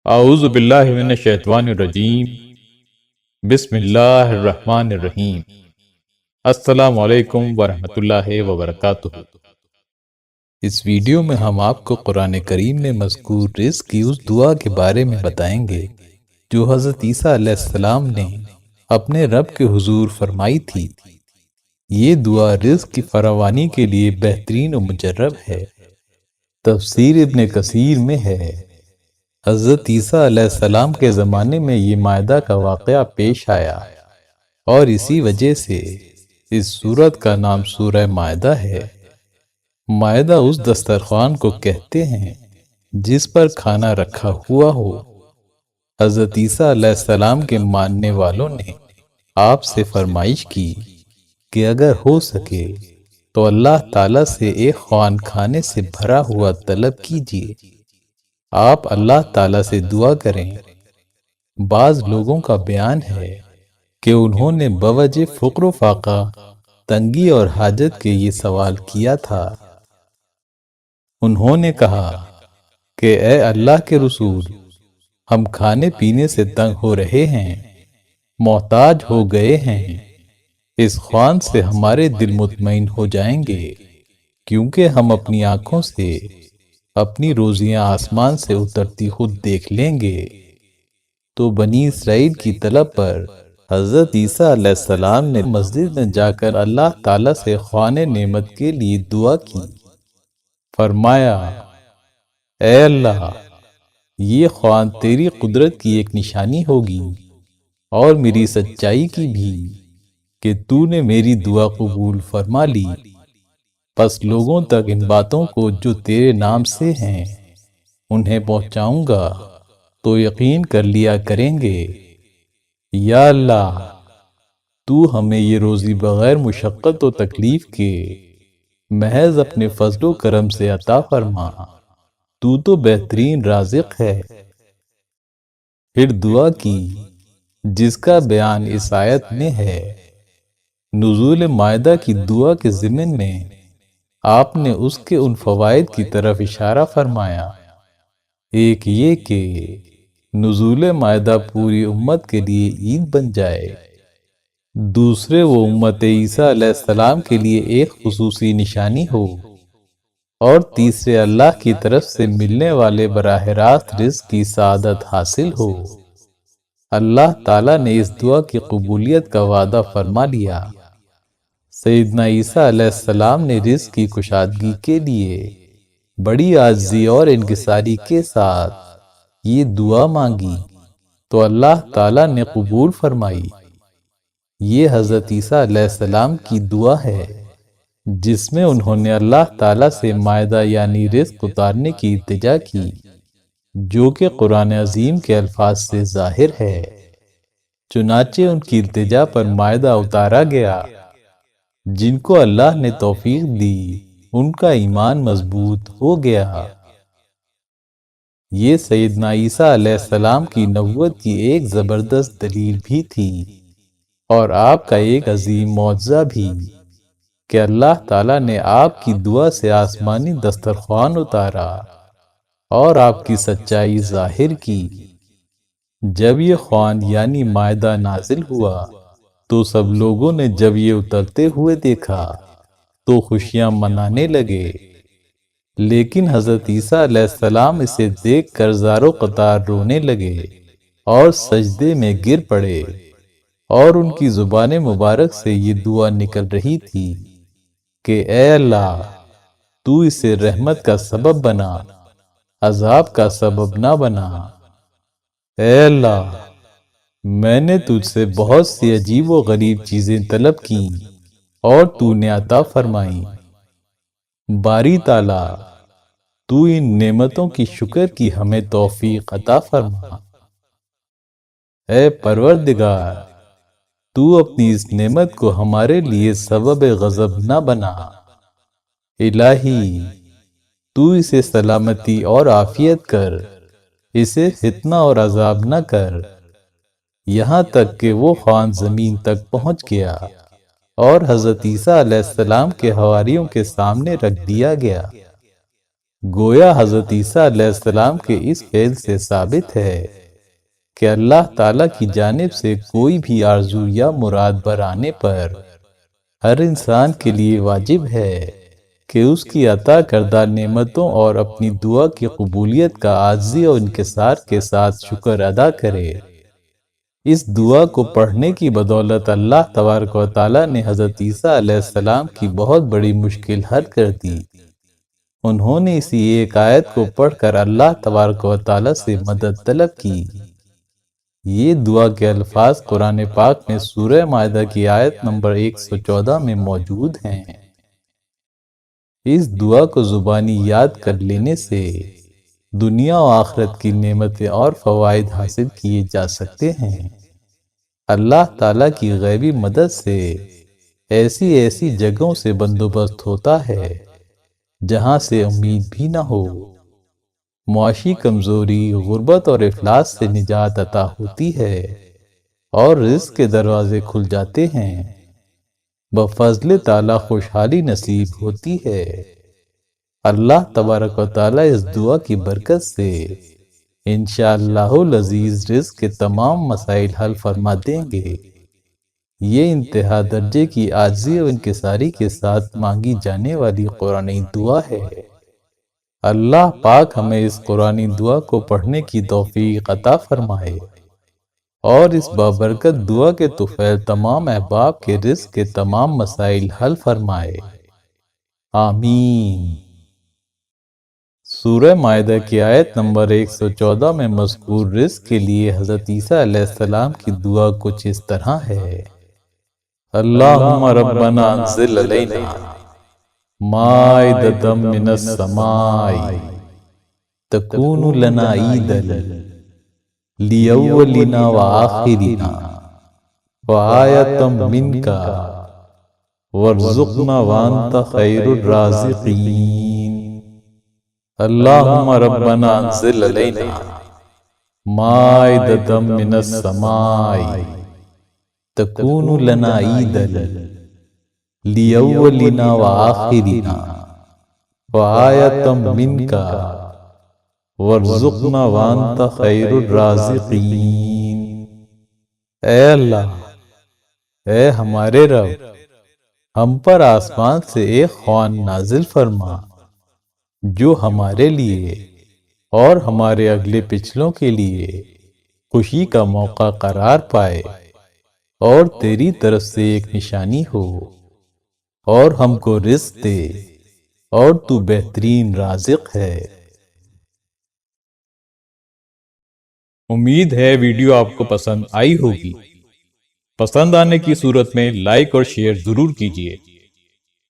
اعوذ باللہ من الشیطان الرجیم۔ بسم اللہ الرحمن الرحیم۔ السلام علیکم ورحمۃ اللہ وبرکاتہ۔ اس ویڈیو میں ہم آپ کو قرآن کریم میں مذکور رزق کی اس دعا کے بارے میں بتائیں گے جو حضرت عیسیٰ علیہ السلام نے اپنے رب کے حضور فرمائی تھی۔ یہ دعا رزق کی فراوانی کے لیے بہترین و مجرب ہے۔ تفسیر ابن کثیر میں ہے، حضرت عیسیٰ علیہ السلام کے زمانے میں یہ مائدہ کا واقعہ پیش آیا اور اسی وجہ سے اس سورت کا نام سورہ مائدہ ہے۔ مائدہ اس دسترخوان کو کہتے ہیں جس پر کھانا رکھا ہوا ہو۔ حضرت عیسیٰ علیہ السلام کے ماننے والوں نے آپ سے فرمائش کی کہ اگر ہو سکے تو اللہ تعالیٰ سے ایک خوان کھانے سے بھرا ہوا طلب کیجیے۔ آپ اللہ تعالیٰ سے دعا کریں۔ بعض لوگوں کا بیان ہے کہ انہوں نے بوجہ فقر و فاقہ، تنگی اور حاجت کے یہ سوال کیا تھا۔ انہوں نے کہا کہ اے اللہ کے رسول، ہم کھانے پینے سے تنگ ہو رہے ہیں، محتاج ہو گئے ہیں۔ اس خوان سے ہمارے دل مطمئن ہو جائیں گے، کیونکہ ہم اپنی آنکھوں سے اپنی روزیاں آسمان سے اترتی خود دیکھ لیں گے۔ تو بنی اسرائیل کی طلب پر حضرت عیسیٰ علیہ السلام نے مسجد میں جا کر اللہ تعالیٰ سے خوان نعمت کے لیے دعا کی۔ فرمایا، اے اللہ، یہ خوان تیری قدرت کی ایک نشانی ہوگی اور میری سچائی کی بھی کہ تو نے میری دعا قبول فرما لی۔ پس لوگوں تک ان باتوں کو جو تیرے نام سے ہیں انہیں پہنچاؤں گا تو یقین کر لیا کریں گے۔ یا اللہ، تو ہمیں یہ روزی بغیر مشقت و تکلیف کے محض اپنے فضل و کرم سے عطا فرما، تو بہترین رازق ہے۔ پھر دعا کی جس کا بیان اس آیت میں ہے۔ نزول مائدہ کی دعا کے ضمن میں آپ نے اس کے ان فوائد کی طرف اشارہ فرمایا۔ ایک یہ کہ نزول مائدہ پوری امت کے لیے عید بن جائے، دوسرے وہ امت عیسیٰ علیہ السلام کے لیے ایک خصوصی نشانی ہو، اور تیسرے اللہ کی طرف سے ملنے والے براہ راست رزق کی سعادت حاصل ہو۔ اللہ تعالیٰ نے اس دعا کی قبولیت کا وعدہ فرما لیا۔ سیدنا عیسیٰ علیہ السلام نے رزق کی کشادگی کے لیے بڑی عاجزی اور انکساری کے ساتھ یہ دعا مانگی تو اللہ تعالیٰ نے قبول فرمائی۔ یہ حضرت عیسیٰ علیہ السلام کی دعا ہے جس میں انہوں نے اللہ تعالیٰ سے مائدہ یعنی رزق اتارنے کی التجا کی، جو کہ قرآن عظیم کے الفاظ سے ظاہر ہے۔ چنانچہ ان کی التجا پر مائدہ اتارا گیا۔ جن کو اللہ نے توفیق دی ان کا ایمان مضبوط ہو گیا۔ یہ سیدنا عیسیٰ علیہ السلام کی نبوت کی ایک زبردست دلیل بھی تھی اور آپ کا ایک عظیم معجزہ بھی کہ اللہ تعالیٰ نے آپ کی دعا سے آسمانی دسترخوان اتارا اور آپ کی سچائی ظاہر کی۔ جب یہ خوان یعنی مائدہ نازل ہوا تو سب لوگوں نے جب یہ اترتے ہوئے دیکھا تو خوشیاں منانے لگے، لیکن حضرت عیسیٰ علیہ السلام اسے دیکھ کر زار و قطار رونے لگے اور سجدے میں گر پڑے، اور ان کی زبان مبارک سے یہ دعا نکل رہی تھی کہ اے اللہ، تو اسے رحمت کا سبب بنا، عذاب کا سبب نہ بنا۔ اے اللہ، میں نے تجھ سے بہت سی عجیب و غریب چیزیں طلب کیں اور تو نے عطا فرمائیں۔ باری تعالیٰ، تو ان نعمتوں کی شکر کی ہمیں توفیق عطا فرما۔ اے پروردگار، تو اپنی اس نعمت کو ہمارے لیے سبب غضب نہ بنا۔ الہی، تو اسے سلامتی اور عافیت کر، اسے فتنہ اور عذاب نہ کر، یہاں تک کہ وہ خوان زمین تک پہنچ گیا اور حضرت عیسیٰ علیہ السلام کے حواریوں کے سامنے رکھ دیا گیا۔ گویا حضرت عیسیٰ علیہ السلام کے اس فعل سے ثابت ہے کہ اللہ تعالیٰ کی جانب سے کوئی بھی آرزو یا مراد برآنے پر ہر انسان کے لیے واجب ہے کہ اس کی عطا کردہ نعمتوں اور اپنی دعا کی قبولیت کا عاجزی اور انکسار کے ساتھ شکر ادا کرے۔ اس دعا کو پڑھنے کی بدولت اللہ تبارک و تعالیٰ نے حضرت عیسیٰ علیہ السلام کی بہت بڑی مشکل حل کر دی۔ انہوں نے اسی ایک آیت کو پڑھ کر اللہ تبارک و تعالیٰ سے مدد طلب کی۔ یہ دعا کے الفاظ قرآن پاک میں سورہ مائدہ کی آیت نمبر 114 میں موجود ہیں۔ اس دعا کو زبانی یاد کر لینے سے دنیا و آخرت کی نعمتیں اور فوائد حاصل کیے جا سکتے ہیں۔ اللہ تعالیٰ کی غیبی مدد سے ایسی جگہوں سے بندوبست ہوتا ہے جہاں سے امید بھی نہ ہو۔ معاشی کمزوری، غربت اور افلاس سے نجات عطا ہوتی ہے اور رزق کے دروازے کھل جاتے ہیں۔ بفضل تعالیٰ خوشحالی نصیب ہوتی ہے۔ اللہ تبارک و تعالیٰ اس دعا کی برکت سے انشاءاللہ العزیز رزق کے تمام مسائل حل فرما دیں گے۔ یہ انتہا درجے کی عاجزی و انکساری کے ساتھ مانگی جانے والی قرآنی دعا ہے۔ اللہ پاک ہمیں اس قرآنی دعا کو پڑھنے کی توفیق عطا فرمائے اور اس بابرکت دعا کے طفیل تمام احباب کے رزق کے تمام مسائل حل فرمائے، آمین۔ سورہ مائدہ کی آیت نمبر 114 میں مذکور رزق کے لیے حضرت عیسیٰ علیہ السلام کی دعا کچھ اس طرح ہے: اللہم ربنا انزل علینا مائدۃ من السماء تکون لنا عیدا لیولنا وآخرنا وآیۃ منک وارزقنا وانت خیر الرازقین۔ اللہم ربنا انزل علینا مائدۃ من السماء تکون لنا عیدا لیولنا وآخرنا وآیۃ منک وارزقنا وانت خیر الرازقین۔ اے اللہ، اے ہمارے رب، ہم پر آسمان سے ایک خوان نازل فرما جو ہمارے لیے اور ہمارے اگلے پچھلوں کے لیے خوشی کا موقع قرار پائے اور تیری طرف سے ایک نشانی ہو، اور ہم کو رزق دے، اور تو بہترین رازق ہے۔ امید ہے ویڈیو آپ کو پسند آئی ہوگی۔ پسند آنے کی صورت میں لائک اور شیئر ضرور کیجیے۔